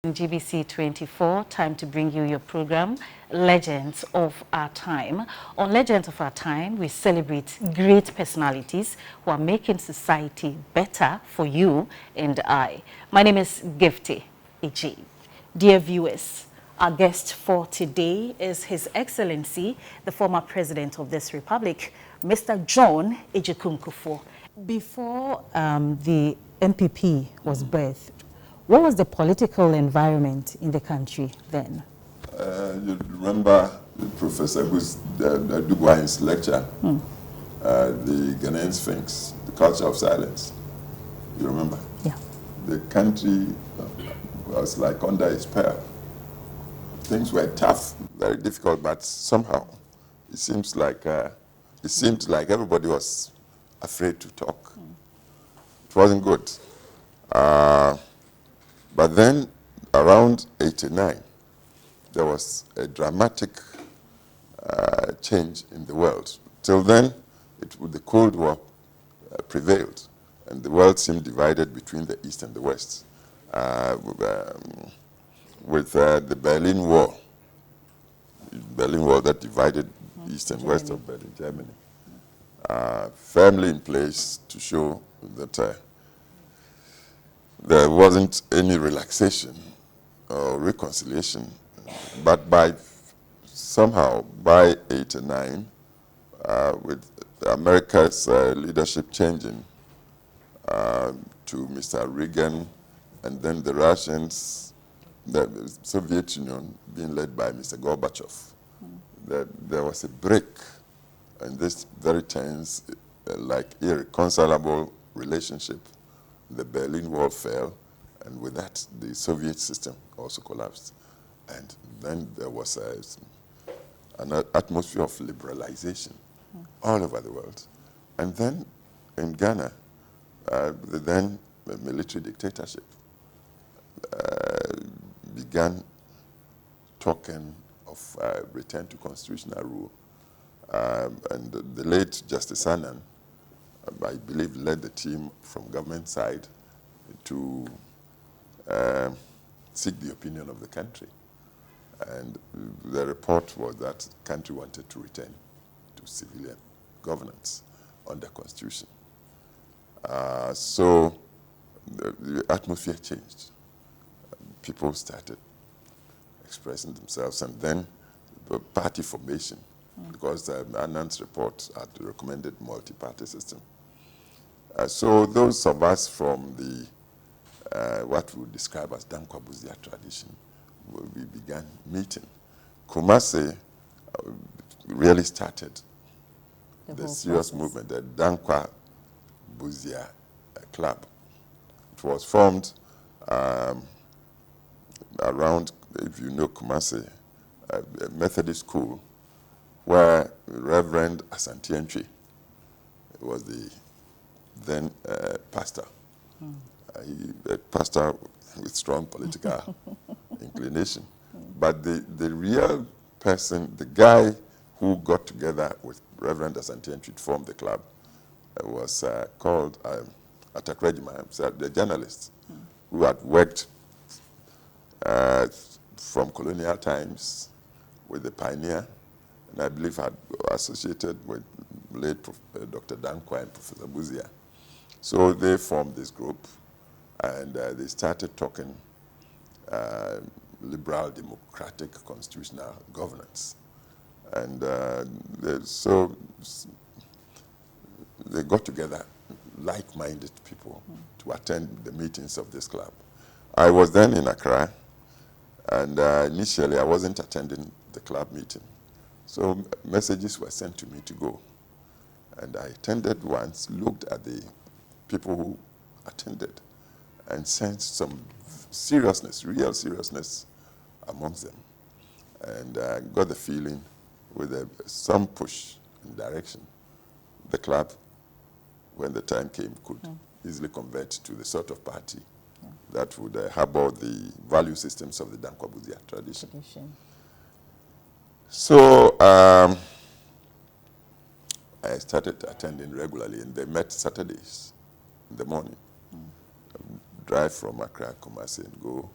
GBC 24, time to bring you your program, Legends of Our Time. On Legends of Our Time, we celebrate great personalities who are making society better for you and I. My name is Gifty Eji. Dear viewers, our guest for today is His Excellency, the former President of this Republic, Mr. John Ejikun Kufour. Before the NPP was birthed, what was the political environment in the country then? You remember Professor Dubois' lecture, the Ghanaian Sphinx, the culture of silence. You remember? Yeah. The country was like under a spell. Things were tough, very difficult, but somehow it seemed like everybody was afraid to talk. It wasn't good. But then, around 89, there was a dramatic change in the world. Till then, the Cold War prevailed, and the world seemed divided between the East and the West. With the Berlin Wall that divided East and West of Berlin, Germany, firmly in place to show that there wasn't any relaxation or reconciliation. But somehow by 89, with America's leadership changing to Mr. Reagan, and then the Russians, the Soviet Union being led by Mr. Gorbachev, there was a break in this very tense, irreconcilable relationship. The Berlin Wall fell, and with that, the Soviet system also collapsed. And then there was an atmosphere of liberalization all over the world. And then in Ghana, the then military dictatorship began talking of return to constitutional rule. And the late Justice Annan, I believe, led the team from government side to seek the opinion of the country. And the report was that the country wanted to return to civilian governance under constitution. So the atmosphere changed. People started expressing themselves, and then the party formation, because Annan's report had recommended multi-party system. So those of us from the what we would describe as Dankwa Buzia tradition, we began meeting. Kumasi really started the serious movement, the Dankwa Buzia Club. It was formed around, if you know Kumasi, a Methodist school, where Reverend Asante Entry was the then pastor. A pastor with strong political inclination. But the real person, the guy who got together with Reverend Asante Entry to form the club, was called Atakrejima, the journalist, who had worked from colonial times with the Pioneer, and I believe had associated with late Dr. Dankwa and Professor Buzia. So they formed this group, and they started talking liberal, democratic, constitutional governance. And so they got together like-minded people to attend the meetings of this club. I was then in Accra, and initially I wasn't attending the club meeting. So messages were sent to me to go. And I attended once, looked at the people who attended, and sensed some seriousness, real seriousness amongst them. And got the feeling with some push and direction, the club, when the time came, could easily convert to the sort of party that would harbor the value systems of the Dankwa Buzia tradition. So I started attending regularly, and they met Saturdays in the morning. Drive from Accra, Kumasi, and go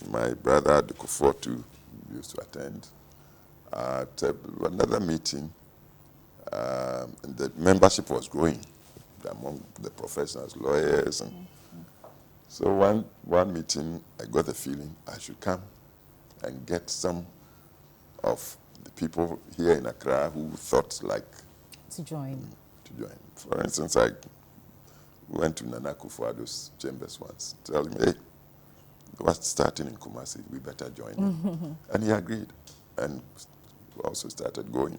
my brother, the Kufour, too, used to attend. At another meeting, the membership was growing among the professionals, lawyers. And so one meeting, I got the feeling I should come and get some of the people here in Accra who thought like to join. For instance, I went to Nana Kufuor's chambers once, tell him, hey, what's starting in Kumasi, we better join him. And he agreed, and also started going.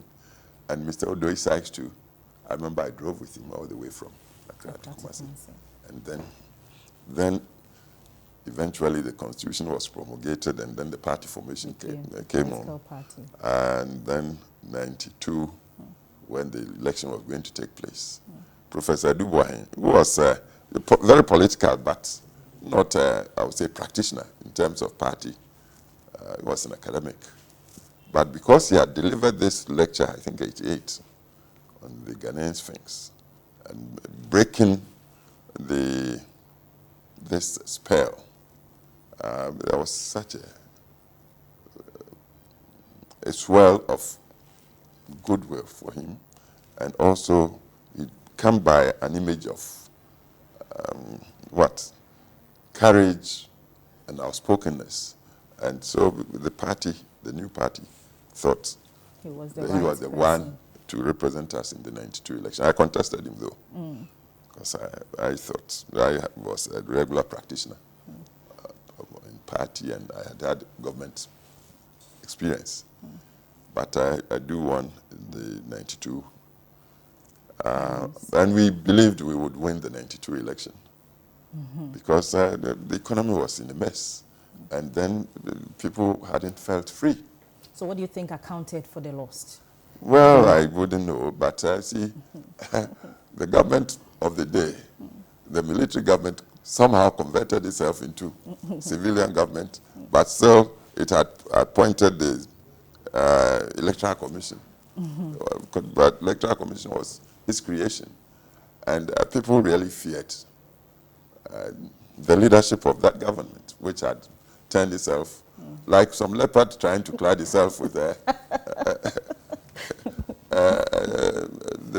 And Mr. Odoi Sykes too, I remember I drove with him all the way from Accra to Kumasi. And then eventually the constitution was promulgated, and then the party formation came on. Party. And then 92, when the election was going to take place, Professor Dubois, who was very political, but not, I would say, practitioner in terms of party, he was an academic. But because he had delivered this lecture, I think 88, on the Ghanaian Sphinx, and breaking this spell, there was such a swell of goodwill for him, and also it come by an image of courage and outspokenness. And so the party, the new party, thought he was the one to represent us in the 92 election. I contested him though, because I thought I was a regular practitioner in party, and I had government experience. But I do won the 92. And we believed we would win the 92 election because the economy was in a mess. And then people hadn't felt free. So what do you think accounted for the loss? Well, I wouldn't know, but see, the government of the day, the military government, somehow converted itself into civilian government, but still it had appointed the Electoral Commission. But Electoral Commission was his creation. And people really feared the leadership of that government, which had turned itself like some leopard trying to clad itself with the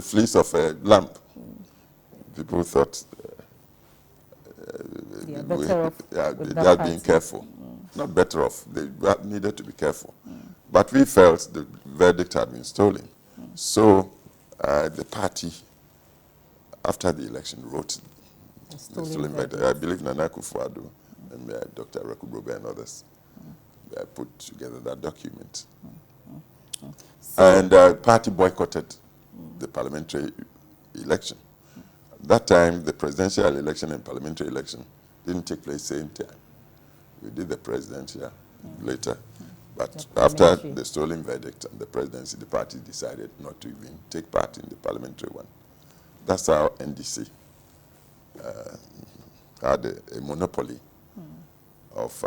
fleece of a lamb. People thought they are being careful. Not better off. They needed to be careful. But we felt the verdict had been stolen. So the party, after the election, wrote the stolen verdict. I believe Nana Kufour and Dr. Rekubrobe and others put together that document. And the party boycotted the parliamentary election. That time, the presidential election and parliamentary election didn't take place same time. We did the presidential later. But after the stolen verdict and the presidency, the party decided not to even take part in the parliamentary one. That's how NDC had a monopoly of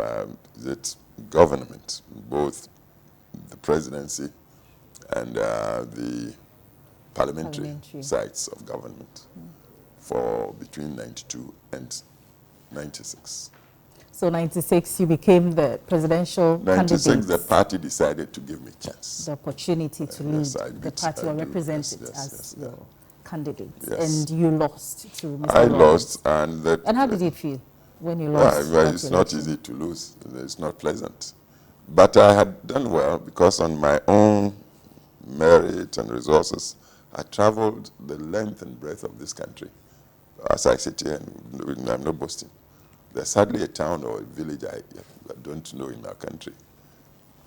government, both the presidency and the parliamentary sides of government for between 92 and 96. So 96, you became the presidential 96, candidate. the party decided to give me a chance. The opportunity to lead the party or represent it as your candidate. And you lost to Mr. I lost. And how did it feel when you lost? Well, it's not easy to lose. It's not pleasant. But I had done well because on my own merit and resources, I traveled the length and breadth of this country. As I sit here, and I'm not boasting. There's hardly a town or a village I don't know in our country.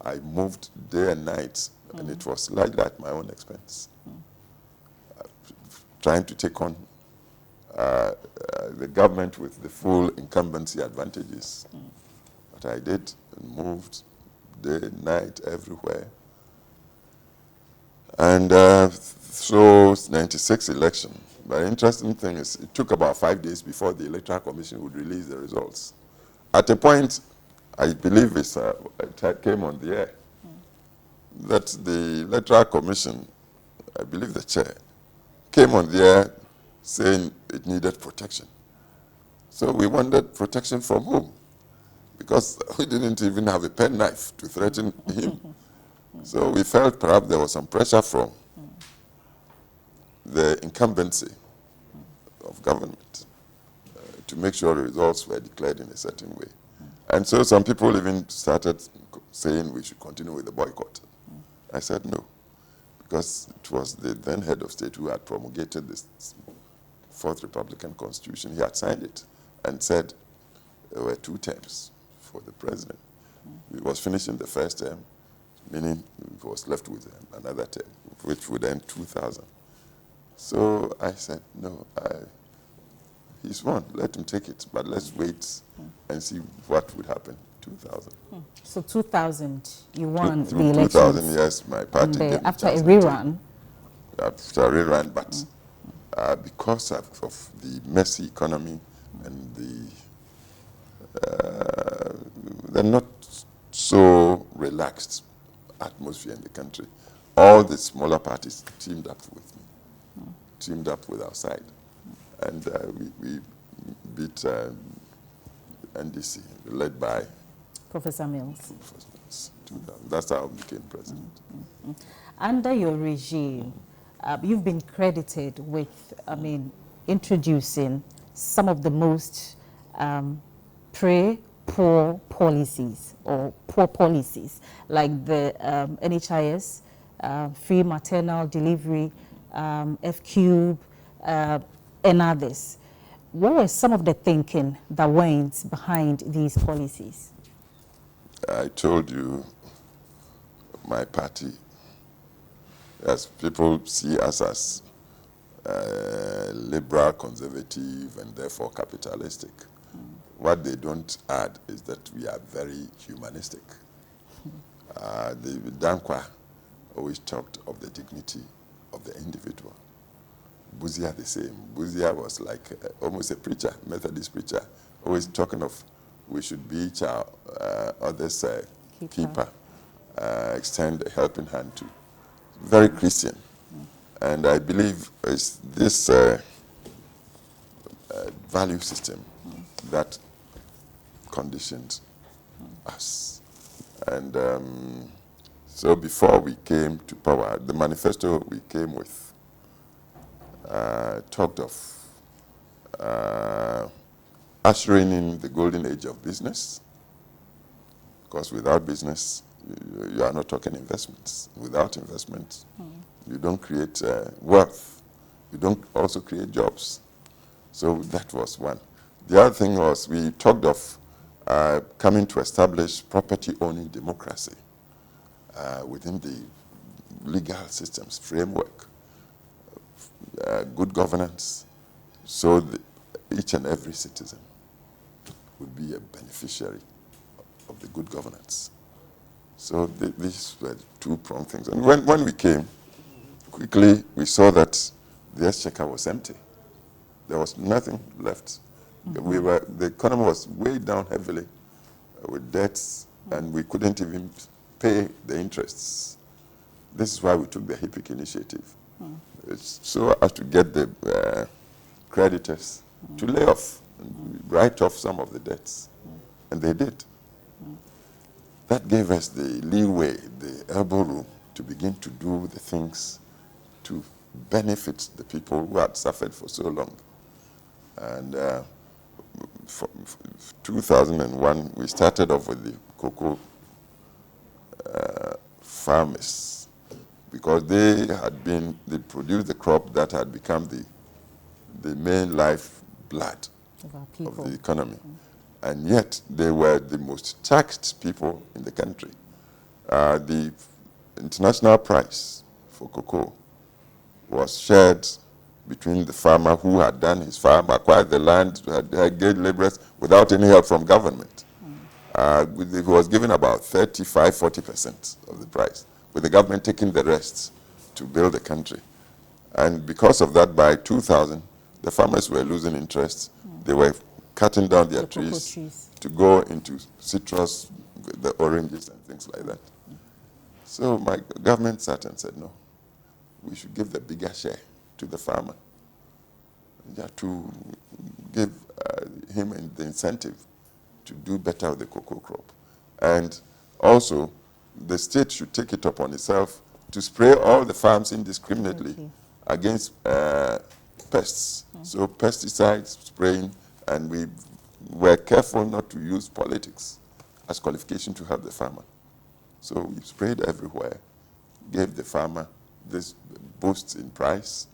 I moved day and night, and it was like that at my own expense. Trying to take on the government with the full incumbency advantages. But I did, and moved day, night, everywhere. And so 96 election. But the interesting thing is it took about 5 days before the Electoral Commission would release the results. At a point, I believe it came on the air, that the Electoral Commission, I believe the chair, came on the air saying it needed protection. So we wondered, protection from whom? because we didn't even have a penknife to threaten him. So we felt perhaps there was some pressure from the incumbency of government to make sure the results were declared in a certain way. And so some people even started saying we should continue with the boycott. I said no, because it was the then head of state who had promulgated this Fourth Republican Constitution. He had signed it and said there were 2 terms for the president. He was finishing the first term, meaning he was left with another term, which would end 2000. So I said, no, he's won. Let him take it, but let's wait and see what would happen. 2000. So 2000, you won the Through elections. 2000, yes, my party gave me after a chance rerun. After a rerun, but because of the messy economy and the not so relaxed atmosphere in the country, all the smaller parties teamed up with me, teamed up with our side, and we beat NDC, led by Professor Mills. That's how I became president. Under your regime, you've been credited with, introducing some of the most poor policies, or poor policies, like the NHIS, free maternal delivery, F-Cube, and others. What were some of the thinking that went behind these policies? I told you, my party, as people see us as liberal, conservative, and therefore capitalistic. What they don't add is that we are very humanistic. The Dankwa always talked of the dignity of the individual. Buzia the same. Buzia was like almost a preacher, Methodist preacher, always talking of we should be each our other's keeper, extend a helping hand to. Very Christian. And I believe it's this value system that conditioned us. And so before we came to power, the manifesto we came with talked of ushering in the golden age of business, because without business, you are not talking investments. Without investments, you don't create wealth. You don't also create jobs. So that was one. The other thing was we talked of coming to establish property-owning democracy within the legal systems framework, good governance, so each and every citizen would be a beneficiary of the good governance. So these were 2-pronged things. And when we came, quickly we saw that the exchequer was empty. There was nothing left. The economy was weighed down heavily with debts, and we couldn't even pay the interests. This is why we took the HIPIC initiative. It's so as to get the creditors to lay off, and write off some of the debts. And they did. That gave us the leeway, the elbow room to begin to do the things to benefit the people who had suffered for so long. And for 2001, we started off with the cocoa farmers, because they produced the crop that had become the main lifeblood of the economy. And yet, they were the most taxed people in the country. The international price for cocoa was shared between the farmer who had done his farm, acquired the land, had engaged laborers without any help from government. He was given about 35–40% of the price, with the government taking the rest to build the country. And because of that, by 2000, the farmers were losing interest. They were cutting down their trees to go into citrus, the oranges and things like that. So my government sat and said, no, we should give the bigger share to the farmer, to give him the incentive to do better with the cocoa crop. And also, the state should take it upon itself to spray all the farms indiscriminately against pests. So pesticides spraying, and we were careful not to use politics as qualification to help the farmer. So we sprayed everywhere, gave the farmer this boost in price,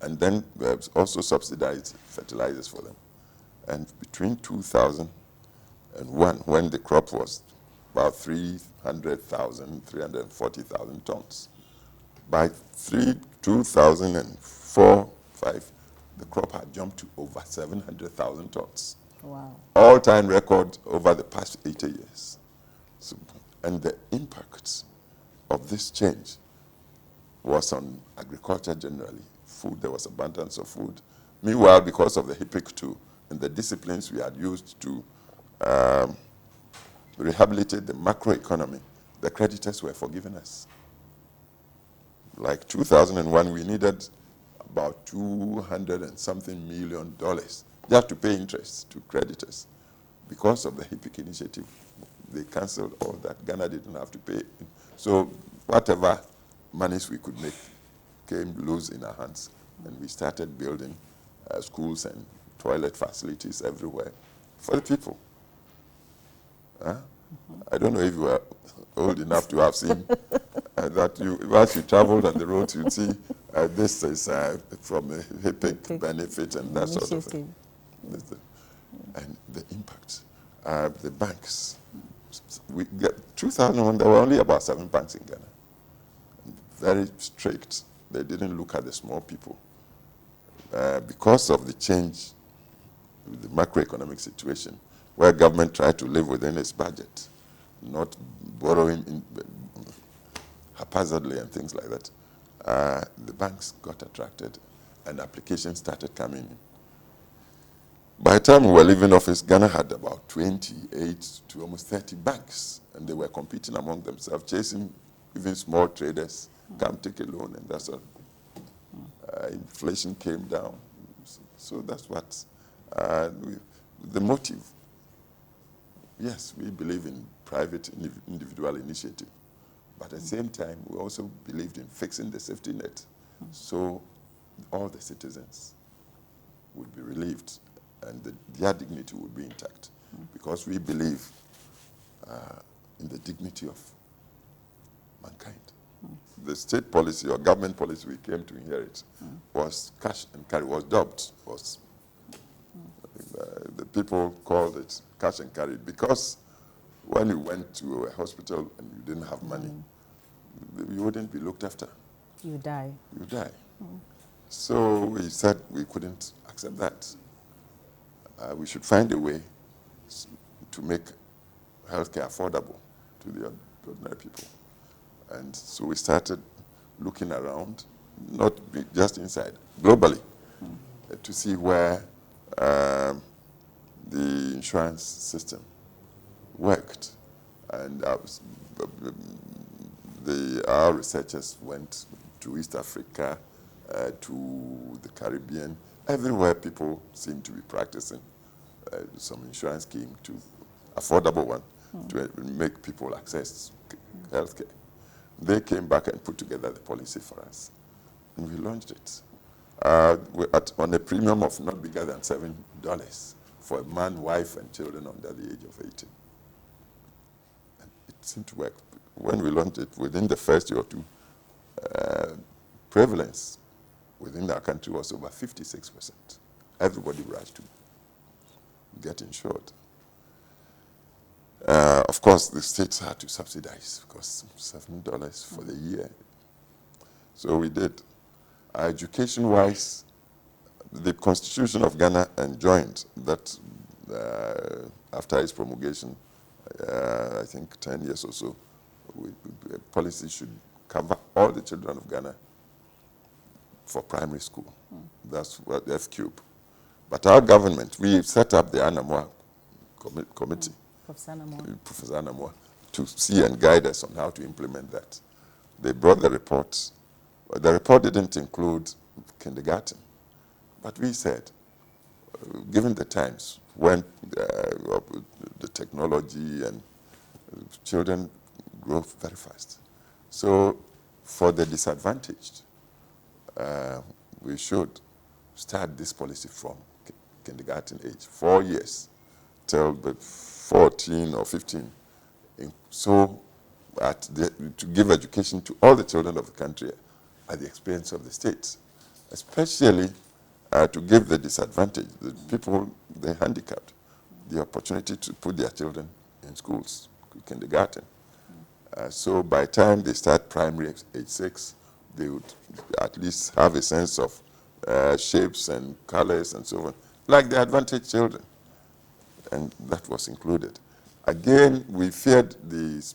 and then we have also subsidized fertilizers for them. And between 2001, when the crop was about 300,000, 340,000 tons, by 2004, 5, the crop had jumped to over 700,000 tons. Wow. All-time record over the past 80 years. So, and the impact of this change was on agriculture generally. Food, there was abundance of food. Meanwhile, because of the HIPIC 2 and the disciplines we had used to rehabilitate the macroeconomy, the creditors were forgiving us. Like 2001, we needed about $200 and something million just to pay interest to creditors. Because of the HIPIC initiative, they cancelled all that. Ghana didn't have to pay. So whatever monies we could make came loose in our hands, and we started building schools and toilet facilities everywhere for the people. I don't know if you are old enough to have seen that once you traveled on the road, you'd see this is from a HIPIC benefit and that sort of thing. And the impact. The banks. We get 2001, there were only about 7 banks in Ghana. Very strict. They didn't look at the small people. Because of the change, the macroeconomic situation, where government tried to live within its budget, not borrowing haphazardly and things like that, the banks got attracted and applications started coming in. By the time we were leaving office, Ghana had about 28 to almost 30 banks, and they were competing among themselves, chasing even small traders, come take a loan, and that's all. Inflation came down. So that's what the motive. Yes, we believe in private individual initiative, but at the same time, we also believed in fixing the safety net so all the citizens would be relieved and their dignity would be intact, because we believe in the dignity of mankind. The state policy or government policy we came to inherit was cash and carry, was dubbed, the people called it cash and carry, because when you went to a hospital and you didn't have money, you wouldn't be looked after. You die. You die. So we said we couldn't accept that. We should find a way to make healthcare affordable to the ordinary people. And so we started looking around, not just inside, globally, to see where the insurance system worked. And our researchers went to East Africa, to the Caribbean, everywhere people seem to be practicing some insurance scheme, to affordable one, to make people access healthcare. They came back and put together the policy for us, and we launched it on a premium of not bigger than $7 for a man, wife, and children under the age of 18. And it seemed to work. When we launched it, within the first year or two, prevalence within our country was over 56%. Everybody rushed to get insured. Of course, the states had to subsidize, because $7 for the year. So we did. Education-wise, the Constitution of Ghana enjoined that after its promulgation, I think 10 years or so, policy should cover all the children of Ghana for primary school. That's what F-Cube. But our government, we set up the Anamwa committee, Professor Anamwa, to see and guide us on how to implement that. They brought the report. The report didn't include kindergarten. But we said, given the times, when the technology and children grow very fast. So for the disadvantaged, we should start this policy from kindergarten age, 4 years, till the 14 or 15. So to give education to all the children of the country at the expense of the states, especially to give the disadvantaged, the people, the handicapped, the opportunity to put their children in schools, kindergarten. So by the time they start primary age 6, they would at least have a sense of shapes and colors and so on, like the advantaged children. And that was included. Again, we feared these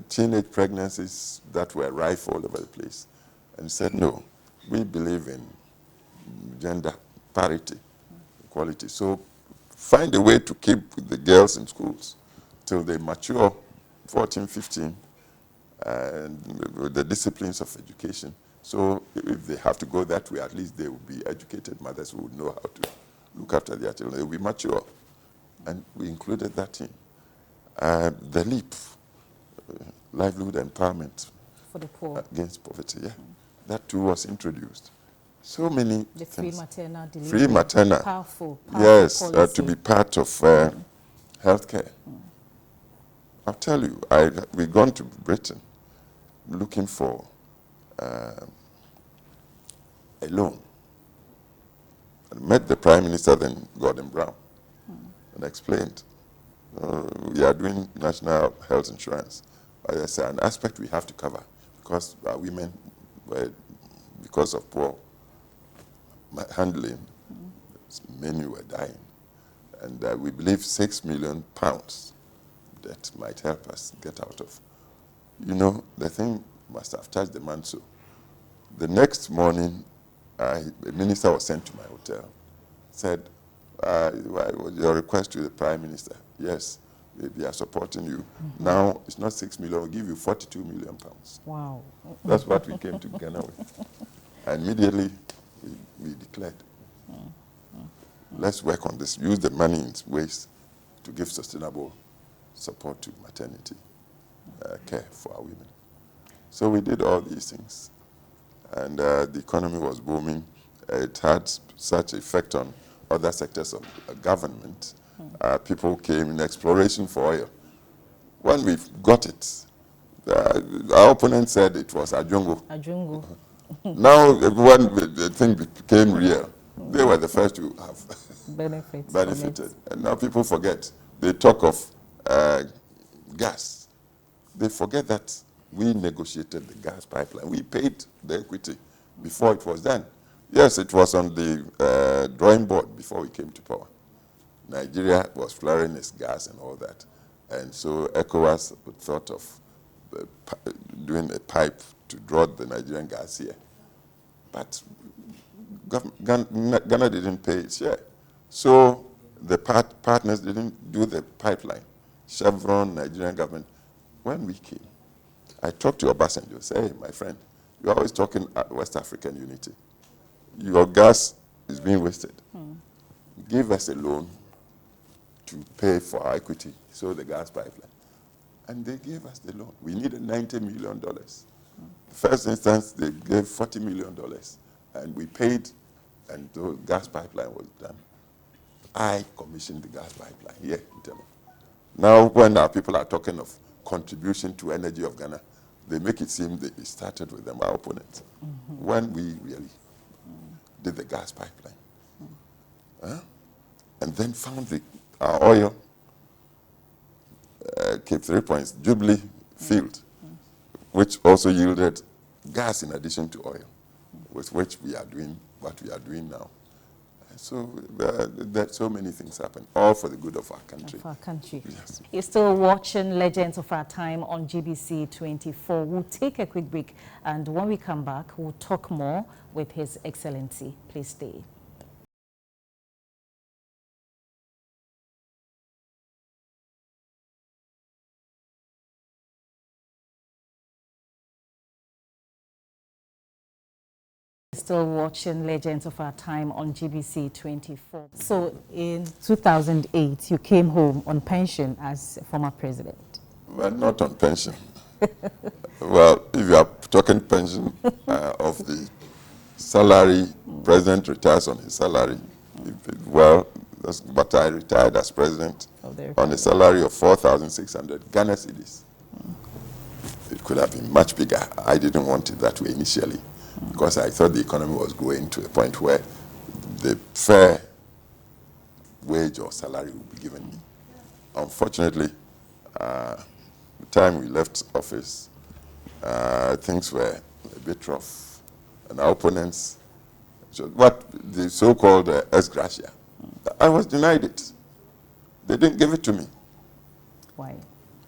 teenage pregnancies that were rife all over the place, and said, no, we believe in gender parity, equality. So find a way to keep the girls in schools till they mature, 14, 15, and with the disciplines of education. So if they have to go that way, at least they will be educated mothers who would know how to look after their children. They will be mature. And we included that in. The LEAP, livelihood empowerment For the poor. against poverty, yeah. That too was introduced. So many The things. free maternal delivery. Free maternal. Powerful Yes, policy. to be part of healthcare. I'll tell you, we've gone to Britain looking for a loan. I met the Prime Minister then, Gordon Brown, and explained, we are doing national health insurance. There's an aspect we have to cover because our women, because of poor handling, many were dying. And we believe £6 million that might help us get out of. You know, the thing must have touched the man so. The next morning, a minister was sent to my hotel, said, your request to the Prime Minister, yes, we are supporting you. Now, it's not 6 million, we'll give you 42 million pounds. Wow. That's what we came to Ghana with. And immediately, we declared, let's work on this, use the money in ways to give sustainable support to maternity care for our women. So we did all these things. And the economy was booming. It had such effect on other sectors of government. People came in exploration for oil. When we got it, our opponent said it was Ajungo. Ajungo. Now, when the thing became real, they were the first to have benefited. And now people forget. They talk of gas. They forget that we negotiated the gas pipeline. We paid the equity before it was done. Yes, it was on the drawing board before we came to power. Nigeria was flaring its gas and all that. And so ECOWAS thought of doing a pipe to draw the Nigerian gas here. But Ghana didn't pay its share. So the partners didn't do the pipeline. Chevron, Nigerian government. When we came, I talked to Obasanjo, say, hey, my friend, you're always talking West African unity. Your gas is being wasted. Give us a loan to pay for our equity, so the gas pipeline. And they gave us the loan. We needed $90 million. The first instance, they gave $40 million. And we paid, and the gas pipeline was done. I commissioned the gas pipeline here in Tema. Now, when our people are talking of contribution to energy of Ghana, they make it seem that it started with them, our opponents. When we really did the gas pipeline, and then found our oil, Cape 3 Points, Jubilee Field, which also yielded gas in addition to oil, with which we are doing what we are doing now. So that so many things happen, all for the good of our country. Of our country. Yes. You're still watching Legends of Our Time on GBC 24. We'll take a quick break, and when we come back, we'll talk more with His Excellency. Please stay. still watching Legends of Our Time on GBC 24. So in 2008, you came home on pension as former president. Well, not on pension. Well, if you are talking pension of the salary, president retires on his salary. Well, but I retired as president on a salary of 4,600 Ghana cedis. It could have been much bigger. I didn't want it that way initially because I thought the economy was growing to a point where the fair wage or salary would be given me. Unfortunately, the time we left office, things were a bit rough. And our opponents, what the so-called ex gratia, I was denied it. They didn't give it to me. Why?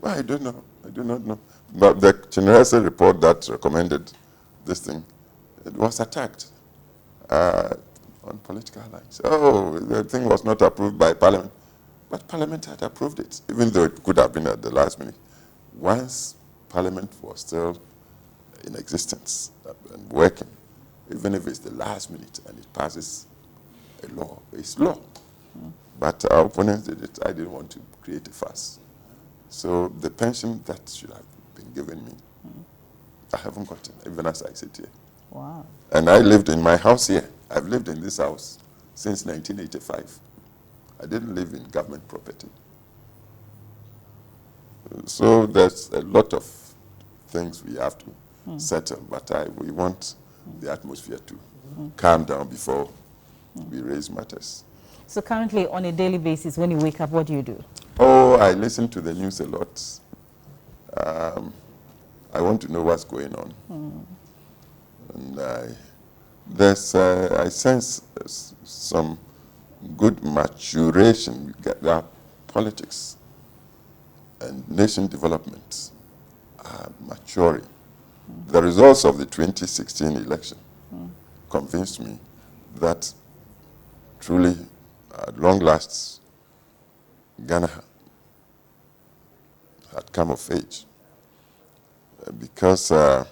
Well, I don't know. I do not know. But the General report that recommended this thing, it was attacked on political lines. Oh, the thing was not approved by Parliament. But Parliament had approved it, even though it could have been at the last minute. Once Parliament was still in existence and working, even if it's the last minute and it passes a law, it's law. But our opponents did it. I didn't want to create a fuss. So the pension that should have been given me, I haven't gotten, even as I sit here. Wow. And I lived in my house here. I've lived in this house since 1985. I didn't live in government property. So there's a lot of things we have to settle, but we want the atmosphere to calm down before we raise matters. So currently, on a daily basis, when you wake up, what do you do? Oh, I listen to the news a lot. I want to know what's going on. And I sense some good maturation. Our politics and nation development are maturing. The results of the 2016 election convinced me that truly, at long last, Ghana had come of age because of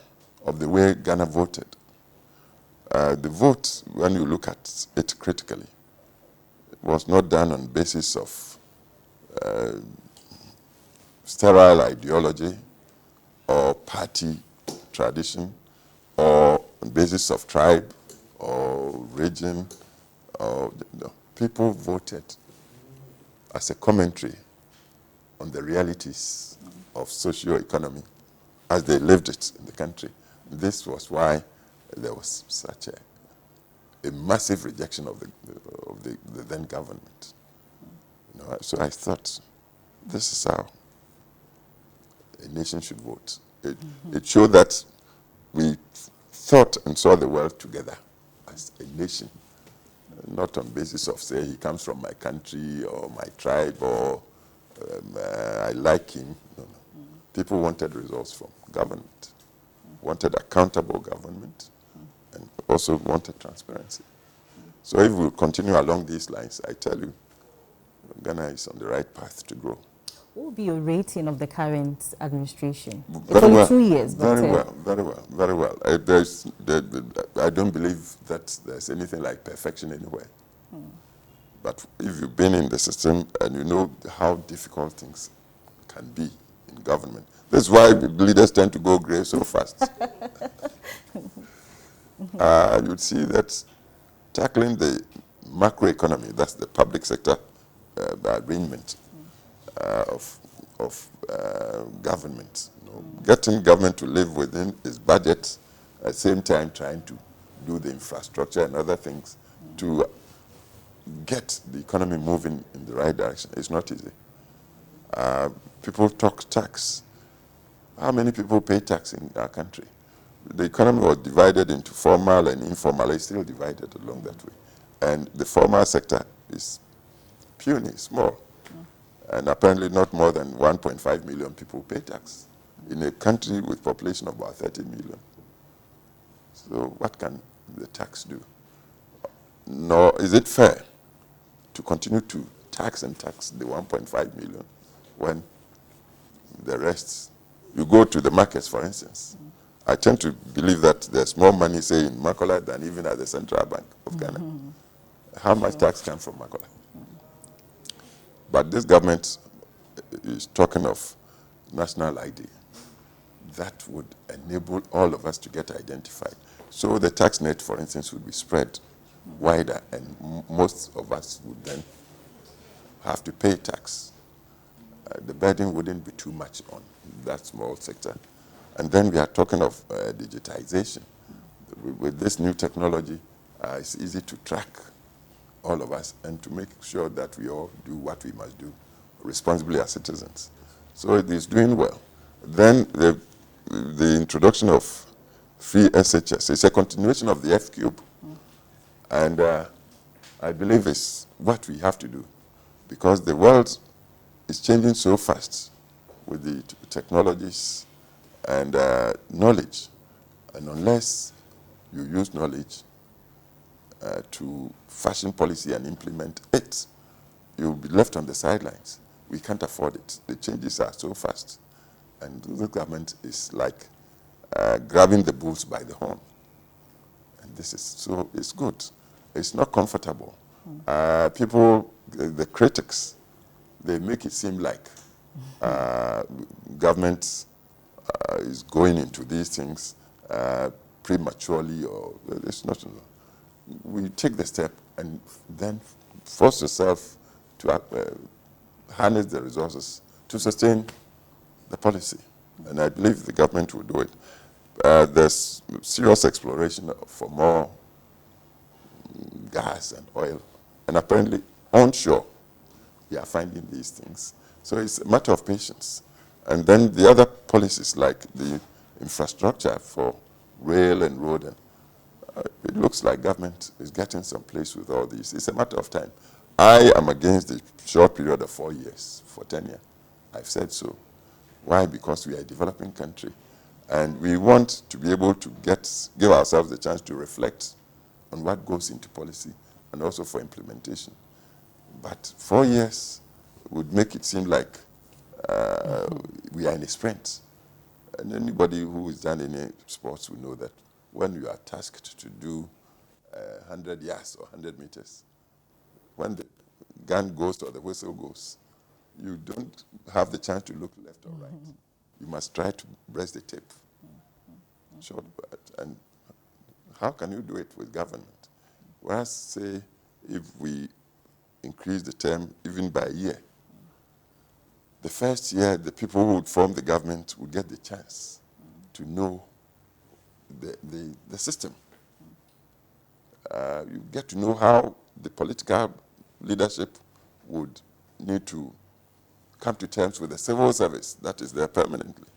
the way Ghana voted. The vote, when you look at it critically, was not done on basis of sterile ideology or party tradition or on basis of tribe or region. No. People voted as a commentary on the realities of socio-economy as they lived it in the country. This was why there was such a massive rejection of the then government. So I thought, this is how a nation should vote. It showed that we thought and saw the world together as a nation, not on basis of, say, he comes from my country or my tribe or I like him. No. People wanted results from government, wanted accountable government, and also wanted transparency. So if we continue along these lines, I tell you, Ghana is on the right path to grow. What would be your rating of the current administration? Very it's only well. 2 years. Very well. I don't believe that there's anything like perfection anywhere. But if you've been in the system and you know how difficult things can be in government, that's why leaders tend to go grey so fast. You'd see that tackling the macroeconomy, that's the public sector arrangement of government, getting government to live within its budget, at the same time trying to do the infrastructure and other things to get the economy moving in the right direction. It's not easy. People talk tax. How many people pay tax in our country? The economy was divided into formal and informal. It's still divided along that way. And the formal sector is puny, small. And apparently not more than 1.5 million people pay tax in a country with a population of about 30 million. So what can the tax do? Nor is it fair to continue to tax the 1.5 million when the rest, you go to the markets, for instance, I tend to believe that there's more money, say, in Makola than even at the Central Bank of Ghana. How much tax comes from Makola? But this government is talking of national ID. That would enable all of us to get identified. So the tax net, for instance, would be spread wider, and most of us would then have to pay tax. The burden wouldn't be too much on that small sector. And then we are talking of digitization. With this new technology, it's easy to track all of us and to make sure that we all do what we must do responsibly as citizens. So it is doing well. Then the introduction of free SHS is a continuation of the F-Cube. And I believe it's what we have to do, because the world is changing so fast with the technologies and knowledge. And unless you use knowledge to fashion policy and implement it, you'll be left on the sidelines. We can't afford it. The changes are so fast. And the government is like grabbing the bulls by the horn. And this is so, it's good. It's not comfortable. People, the critics, they make it seem like government is going into these things prematurely, or it's not. We take the step and then force yourself to harness the resources to sustain the policy. And I believe the government will do it. There's serious exploration for more gas and oil. And apparently, onshore, we are finding these things. So it's a matter of patience. And then the other policies, like the infrastructure for rail and road, and it looks like government is getting someplace with all these. It's a matter of time. I am against the short period of 4 years for tenure. I've said so. Why? Because we are a developing country. And we want to be able to give ourselves the chance to reflect on what goes into policy and also for implementation. But 4 years would make it seem like we are in a sprint. And anybody who has done any sports will know that when you are tasked to do 100 yards or 100 meters, when the gun goes or the whistle goes, you don't have the chance to look left or right. You must try to breast the tape. Short, and how can you do it with government? Whereas, say, if we increase the term even by a year, the first year, the people who would form the government would get the chance to know the system. You get to know how the political leadership would need to come to terms with the civil service that is there permanently,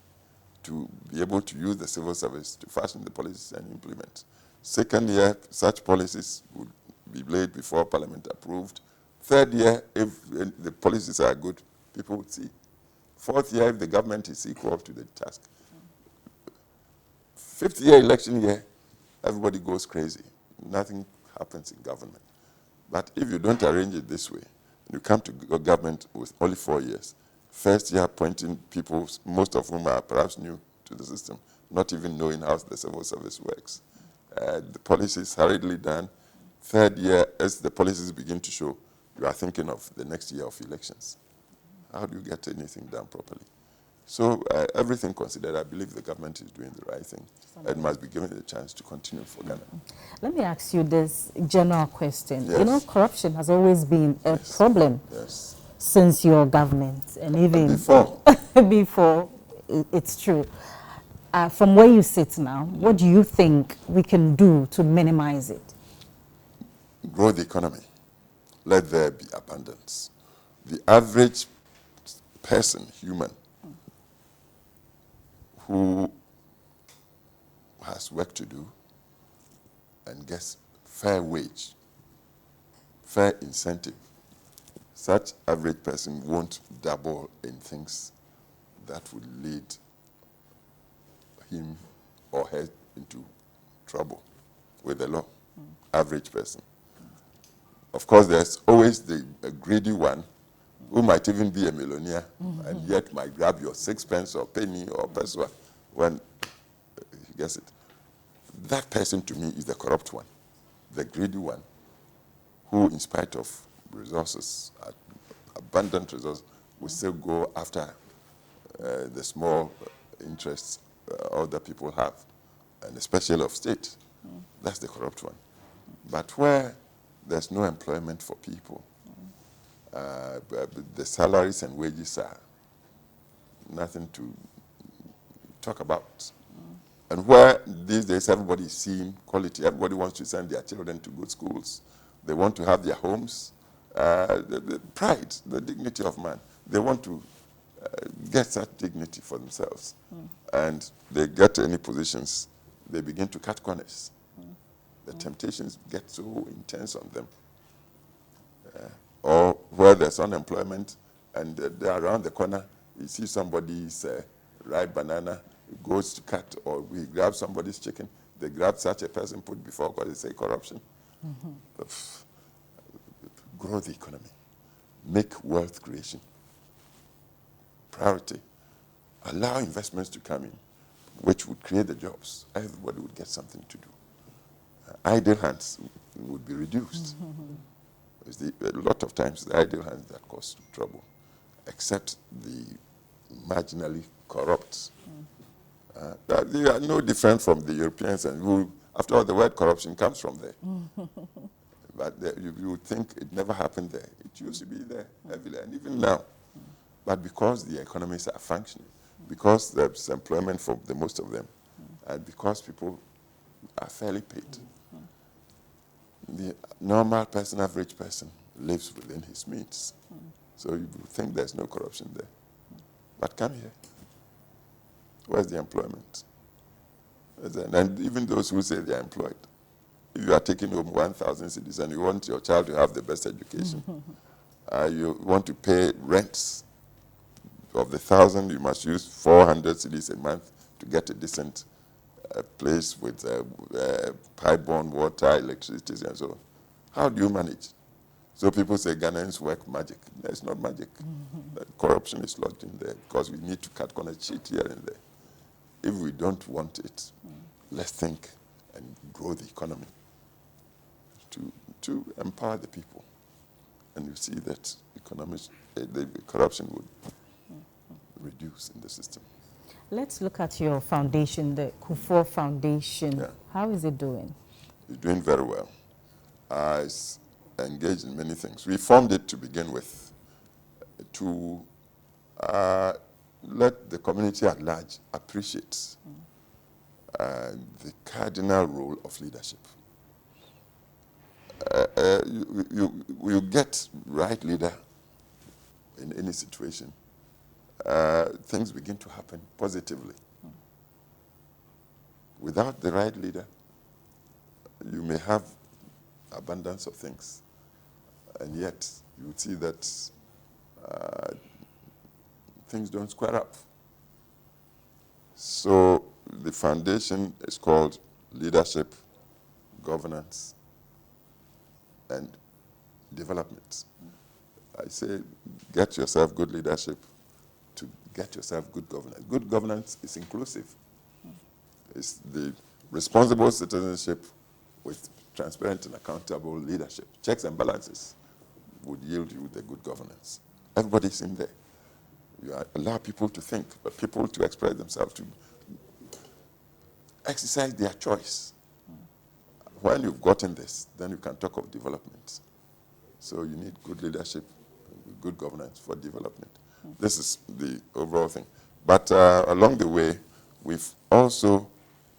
to be able to use the civil service to fashion the policies and implement. Second year, such policies would be laid before Parliament approved. Third year, if the policies are good, people would see. Fourth year, if the government is equal to the task. Fifth year, election year, everybody goes crazy. Nothing happens in government. But if you don't arrange it this way, you come to government with only 4 years. First year, appointing people, most of whom are perhaps new to the system, not even knowing how the civil service works. The policies hurriedly done. Third year, as the policies begin to show, you are thinking of the next year of elections. How do you get anything done properly? So everything considered, I believe the government is doing the right thing. It must be given the chance to continue for Ghana. Let me ask you this general question. Yes. You know, corruption has always been a problem since your government, and even before. before, it's true. From where you sit now, what do you think we can do to minimize it? Grow the economy. Let there be abundance. The average person, human, who has work to do and gets fair wage, fair incentive, such average person won't dabble in things that would lead him or her into trouble with the law. Average person. Of course, there's always the greedy one who might even be a millionaire and yet might grab your sixpence or penny or peso when guess it. That person to me is the corrupt one, the greedy one, who in spite of resources, abundant resources, will still go after the small interests other people have, and especially of state. That's the corrupt one. But where there's no employment for people, the salaries and wages are nothing to talk about. And where these days everybody is seeing quality, everybody wants to send their children to good schools, they want to have their homes, the pride, the dignity of man. They want to get such dignity for themselves. And they get to any positions, they begin to cut corners. The temptations get so intense on them. Or where there's unemployment and they're around the corner, you see somebody's ripe banana, goes to cut, or we grab somebody's chicken, they grab such a person, put before God, they say corruption. Grow the economy. Make wealth creation priority. Allow investments to come in, which would create the jobs. Everybody would get something to do. Idle hands would be reduced. A lot of times, the idle hands that cause trouble, except the marginally corrupt. They are no different from the Europeans, and who, after all, the word corruption comes from there. But you would think it never happened there. It used to be there heavily, and even now. But because the economies are functioning, because there's employment for the most of them, and because people are fairly paid, the normal person, average person, lives within his means. So you think there's no corruption there. But come here. Where's the employment? And even those who say they're employed, if you are taking home 1,000 cedis and you want your child to have the best education, you want to pay rents of the 1,000, you must use 400 cedis a month to get a decent place with pipe-borne water, electricity, and so on. How do you manage? So people say Ghanaians work magic. There's not magic. Corruption is lodged in there because we need to cut corners, cheat here and there. If we don't want it, let's think and grow the economy to empower the people. And you see that the corruption would reduce in the system. Let's look at your foundation, the Kufour Foundation. Yeah. How is it doing? It's doing very well. It's engaged in many things. We formed it to begin with to let the community at large appreciate the cardinal role of leadership. You get right leader in any situation, things begin to happen positively. Without the right leader, you may have abundance of things, and yet you would see that things don't square up. So the foundation is called Leadership, Governance, and Development. I say get yourself good leadership to get yourself good governance. Good governance is inclusive. It's the responsible citizenship with transparent and accountable leadership. Checks and balances would yield you the good governance. Everybody's in there. You allow people to think, but people to express themselves, to exercise their choice. When you've gotten this, then you can talk of development. So you need good leadership, good governance for development. This is the overall thing. But along the way, we've also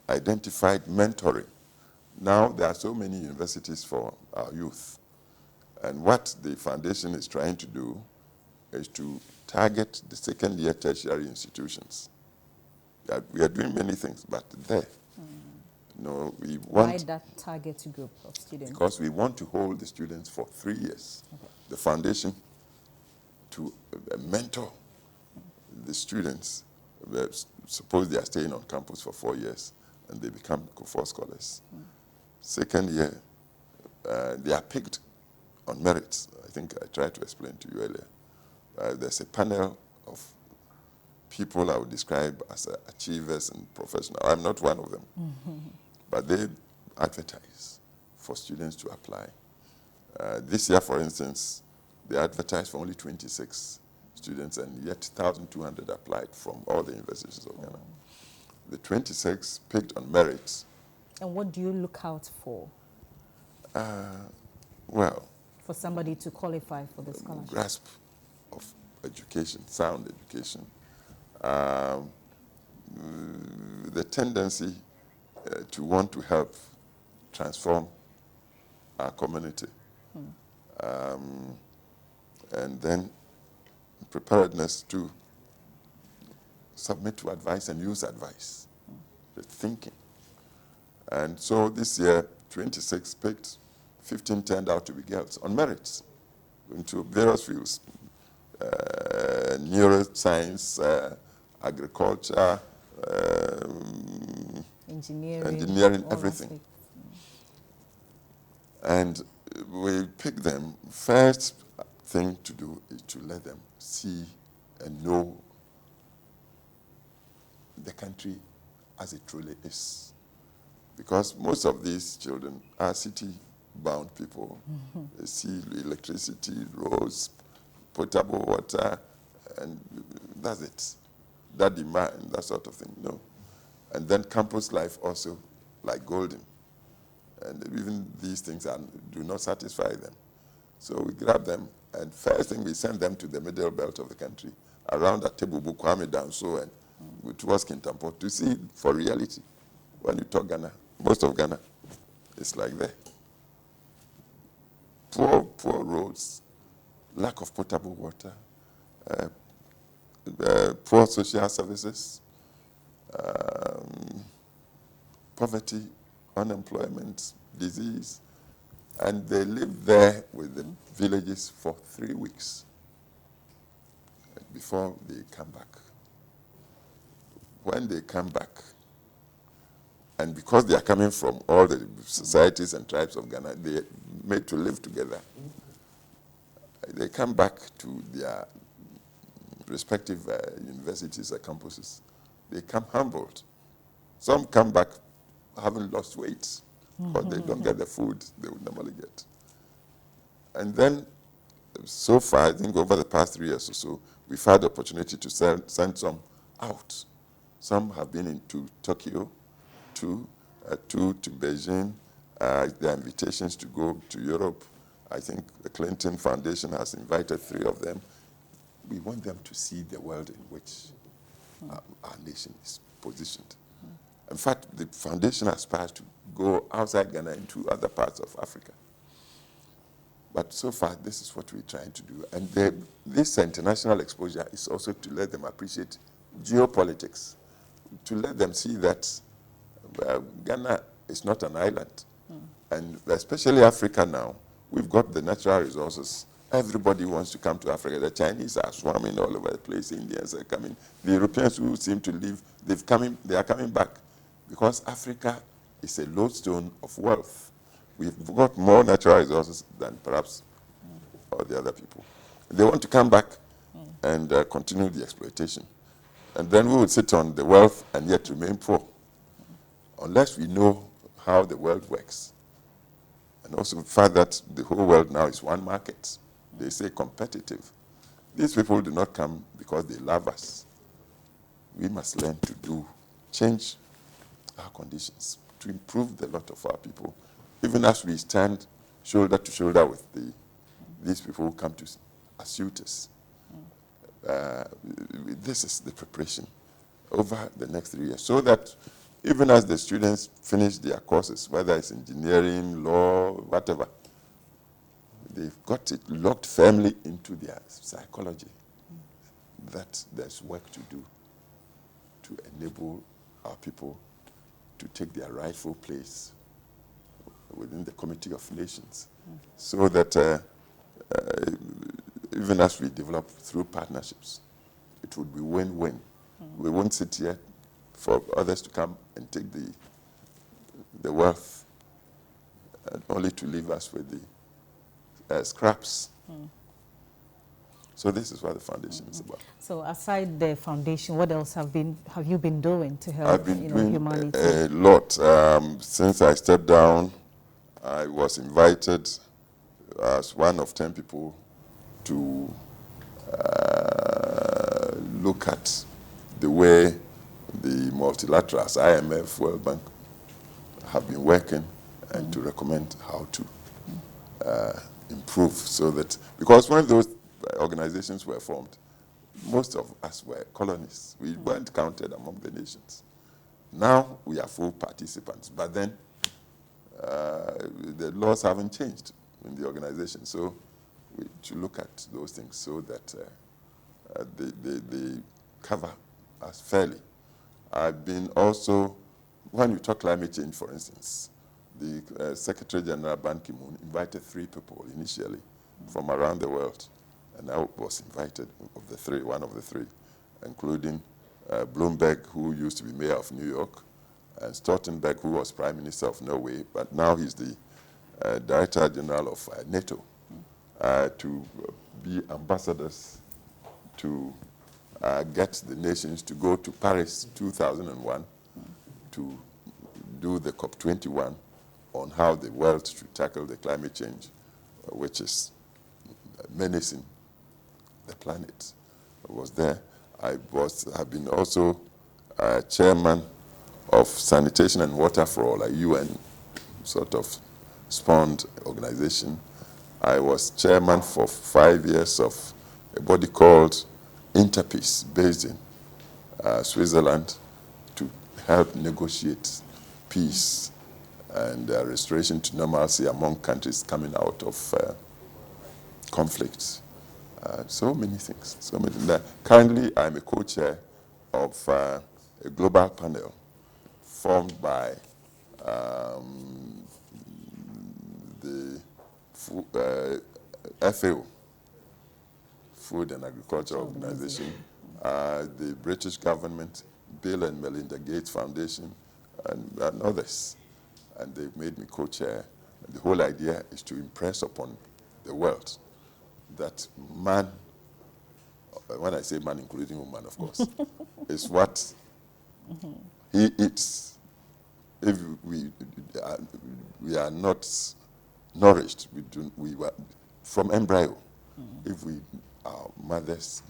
identified mentoring. Now there are so many universities for our youth. And what the foundation is trying to do is to target the second-year tertiary institutions. We are doing many things, but there. No, we want... Why that target group of students? Because we want to hold the students for 3 years. Okay. The foundation to mentor the students. Suppose they are staying on campus for 4 years and they become Kufour scholars. Second year, they are picked on merits. I think I tried to explain to you earlier. There's a panel of people I would describe as achievers and professionals. I'm not one of them. But they advertise for students to apply. This year, for instance, they advertised for only 26 students, and yet 1,200 applied from all the universities of Ghana. The 26 picked on merit. And what do you look out for? Well, For somebody to qualify for the scholarship? grasp of education, sound education. The tendency to want to help transform our community. And then preparedness to submit to advice and use advice, the thinking. And so this year, 26 picked, 15 turned out to be girls on merits into various fields, neuroscience, agriculture, engineering, everything. And we pick them. First thing to do is to let them see and know the country as it truly is. Because most of these children are city-bound people. They see electricity, roads, potable water, and that's it. That demand, that sort of thing, no. And then campus life also, like golden. And even these things do not satisfy them. So we grab them, and first thing we send them to the middle belt of the country, around Atebubu, Kwame, down so, and towards Kintampo, to see for reality. When you talk Ghana, most of Ghana, it's like that. Poor roads, lack of potable water, poor social services, poverty, unemployment, disease, and they live there with the villages for 3 weeks before they come back. When they come back, and because they are coming from all the societies and tribes of Ghana, they are made to live together. They come back to their respective universities or campuses. They come humbled. Some come back having lost weight because they don't get the food they would normally get. And then, so far, I think over the past 3 years or so, we've had the opportunity to send some out. Some have been into Tokyo, two to Beijing. There are invitations to go to Europe. I think the Clinton Foundation has invited 3 of them. We want them to see the world in which our nation is positioned. In fact, the foundation aspires to go outside Ghana into other parts of Africa. But so far, this is what we're trying to do. And this international exposure is also to let them appreciate geopolitics, to let them see that Ghana is not an island. And especially Africa now, we've got the natural resources. Everybody wants to come to Africa. The Chinese are swarming all over the place. Indians are coming. The Europeans who seem to live, they are coming back. Because Africa is a lodestone of wealth. We've got more natural resources than perhaps all the other people. They want to come back and continue the exploitation. And then we would sit on the wealth and yet remain poor. Unless we know how the world works. And also the fact that the whole world now is one market. They say competitive. These people do not come because they love us. We must learn to change our conditions, to improve the lot of our people, even as we stand shoulder to shoulder with these people who come to as suitors. This is the preparation over the next 3 years, so that even as the students finish their courses, whether it's engineering, law, whatever, they've got it locked firmly into their psychology that there's work to do to enable our people to take their rightful place within the Committee of Nations, so that even as we develop through partnerships, it would be win-win. We won't sit here for others to come and take the wealth, only to leave us with the scraps. So this is what the foundation is about. So aside the foundation, what else have you been doing to help I've been doing humanity? a lot. Since I stepped down, I was invited as one of 10 people to look at the way the multilaterals, IMF, World Bank, have been working and to recommend how to improve so that, because when those organizations were formed, most of us were colonists. We weren't counted among the nations. Now we are full participants, but then the laws haven't changed in the organization. So we should look at those things so that they cover us fairly. I've been also, when you talk climate change, for instance, the Secretary General Ban Ki-moon invited 3 people initially from around the world, and I was invited of the 3, one of the 3, including Bloomberg, who used to be mayor of New York, and Stoltenberg, who was Prime Minister of Norway, but now he's the Director General of NATO, to be ambassadors to get the nations to go to Paris 2001 to do the COP21 on how the world should tackle the climate change, which is menacing the planet. I was there. Have been also chairman of Sanitation and Water for All, a UN sort of spawned organization. I was chairman for 5 years of a body called Interpeace, based in Switzerland, to help negotiate peace and restoration to normalcy among countries coming out of conflicts. So many things. So many. Currently, I'm a co-chair of a global panel formed by the FAO, Food and Agriculture Organization, the British government, Bill and Melinda Gates Foundation, and others. And they've made me co-chair. The whole idea is to impress upon the world that man, when I say man, including woman, of course, is what he eats. If we are not nourished, we were from embryo. If our mothers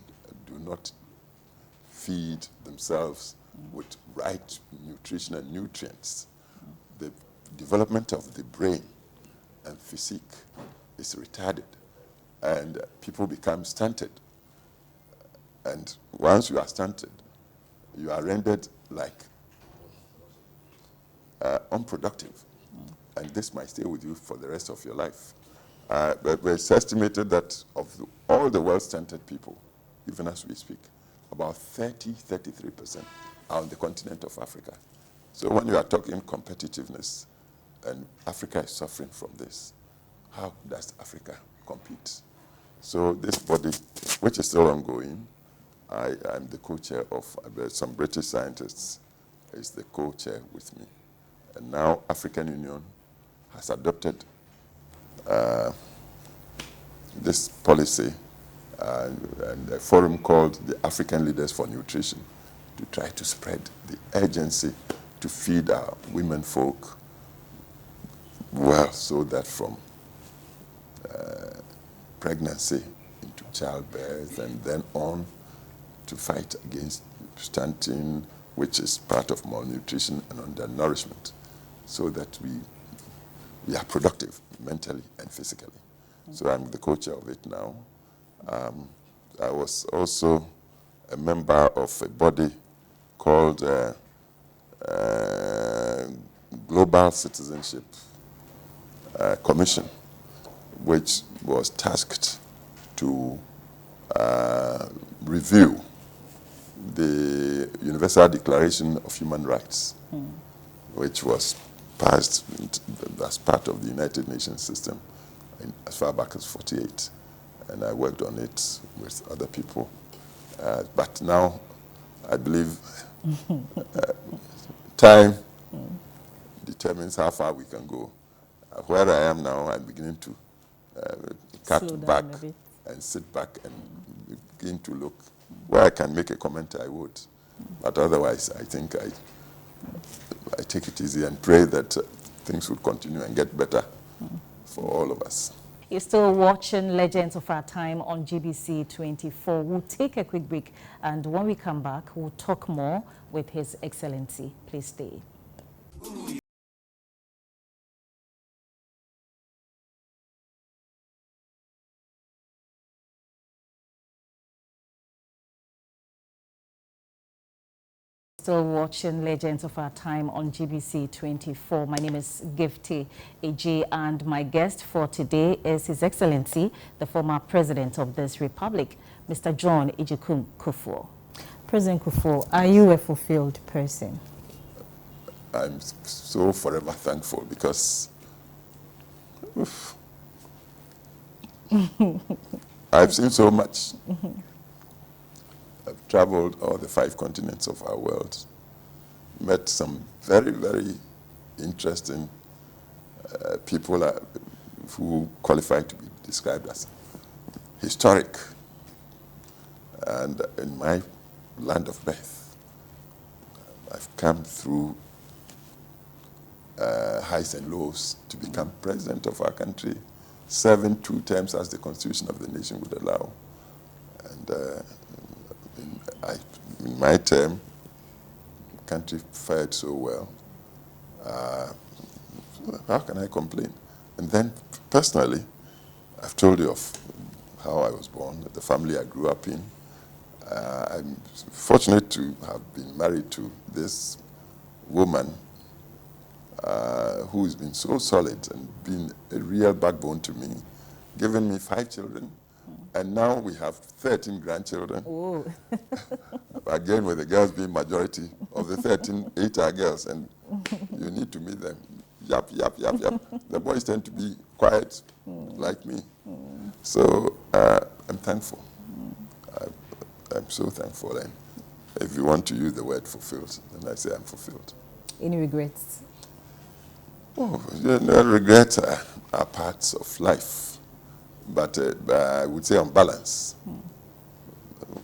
do not feed themselves with right nutrition and nutrients, the development of the brain and physique is retarded, and people become stunted. And once you are stunted, you are rendered like unproductive, and this might stay with you for the rest of your life. But it's estimated that of all the world-stunted people, even as we speak, about 33% are on the continent of Africa. So when you are talking competitiveness, and Africa is suffering from this, how does Africa compete? So this body, which is still ongoing, I'm the co-chair of some British scientists, is the co-chair with me. And now African Union has adopted this policy and a forum called the African Leaders for Nutrition to try to spread the urgency to feed our women folk well, so that from pregnancy into childbirth and then on to fight against stunting, which is part of malnutrition and undernourishment, so that we are productive mentally and physically. So I'm the co-chair of it now. I was also a member of a body called Global Citizenship Commission, which was tasked to review the Universal Declaration of Human Rights, which was passed as part of the United Nations system as far back as 48. And I worked on it with other people. But now, I believe time determines how far we can go. Where I am now, I'm beginning to cut back and sit back and begin to look. Where I can make a comment, I would. But otherwise, I think I take it easy and pray that things will continue and get better for all of us. You're still watching Legends of Our Time on GBC 24. We'll take a quick break, and when we come back, we'll talk more with His Excellency. Please stay. Still watching Legends of Our Time on GBC 24. My name is Gifty Eji, and my guest for today is His Excellency, the former President of this Republic, Mr. John Ejikun Kufour. President Kufour, are you a fulfilled person? I'm so forever thankful because I've seen so much. I've traveled all the 5 continents of our world, met some very, very interesting people who qualify to be described as historic. And in my land of birth, I've come through highs and lows to become president of our country, serving 2 terms as the constitution of the nation would allow. And in my term, the country fared so well. How can I complain? And then personally, I've told you of how I was born, the family I grew up in. I'm fortunate to have been married to this woman who has been so solid and been a real backbone to me, giving me 5 children. And now we have 13 grandchildren. Oh. Again, with the girls being majority. Of the 13, 8 are girls, and you need to meet them. Yap, yap, yap, yap. The boys tend to be quiet, like me. So I'm thankful. I'm so thankful. And if you want to use the word fulfilled, then I say I'm fulfilled. Any regrets? Oh, no, regrets are parts of life. But I would say on balance.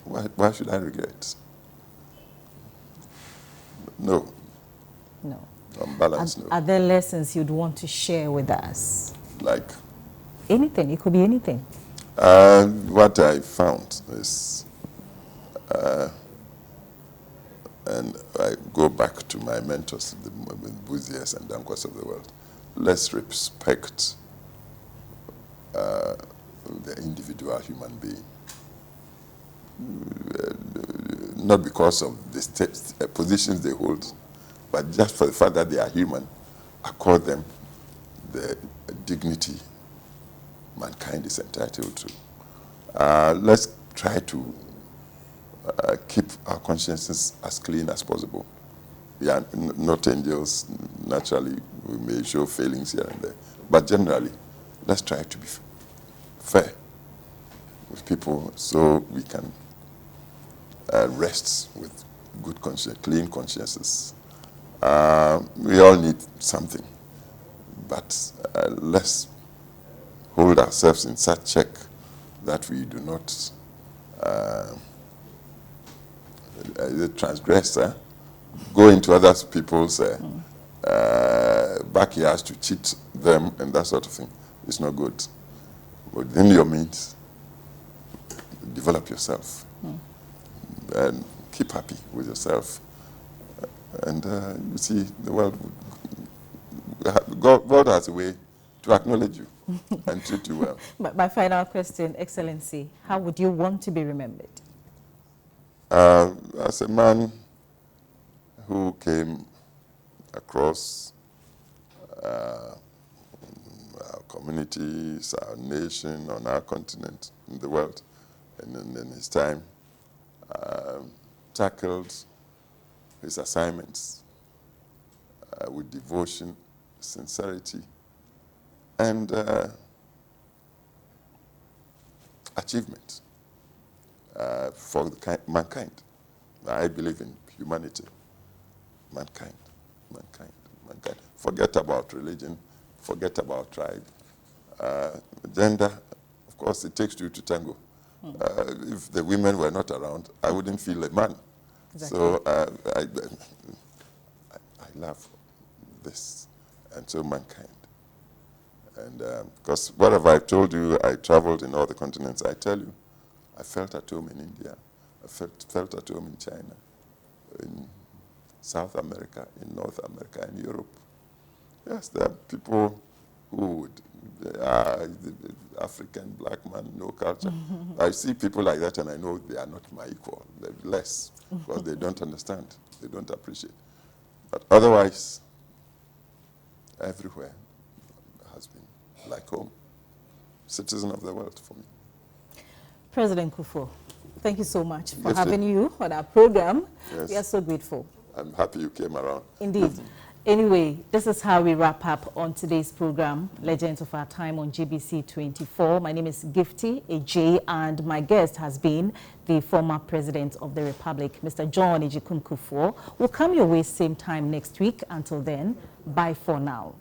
Why should I regret? No. No. On balance, no. Are there lessons you'd want to share with us? Like? Anything. It could be anything. What I found is, and I go back to my mentors, the Buziers and Dankwas of the world, let's respect the individual human being. Not because of the positions they hold, but just for the fact that they are human, accord them the dignity mankind is entitled to. Let's try to keep our consciences as clean as possible. We are not angels. Naturally, we may show failings here and there. But generally, let's try to be fair with people so we can rest with good conscience, clean consciences. We all need something, but let's hold ourselves in such check that we do not transgress, go into other people's backyards to cheat them and that sort of thing. It's not good. Within your means, develop yourself and keep happy with yourself. And you see, the world, God has a way to acknowledge you and treat you well. But my final question, Excellency, how would you want to be remembered? As a man who came across our communities, our nation, on our continent, in the world, and in his time, tackled his assignments with devotion, sincerity, and achievement for mankind. I believe in humanity. Mankind. Forget about religion, forget about tribe, gender, of course, it takes two to tango. If the women were not around, I wouldn't feel a man. Exactly. So I love this, and so mankind. And because whatever I've told you, I traveled in all the continents. I tell you, I felt at home in India. I felt at home in China, in South America, in North America, in Europe. Yes, there are people who would, the African black man, no culture. I see people like that and I know they are not my equal. They're less because they don't understand. They don't appreciate. But otherwise, everywhere has been like home. Citizen of the world for me. President Kufour, thank you so much for having you on our program. Yes. We are so grateful. I'm happy you came around. Indeed. Anyway, this is how we wrap up on today's program, Legends of Our Time on GBC 24. My name is Gifty Ej, and my guest has been the former President of the Republic, Mr. John Ejikun Kufour. We'll come your way same time next week. Until then, bye for now.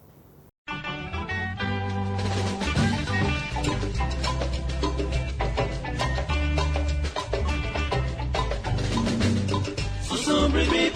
Baby,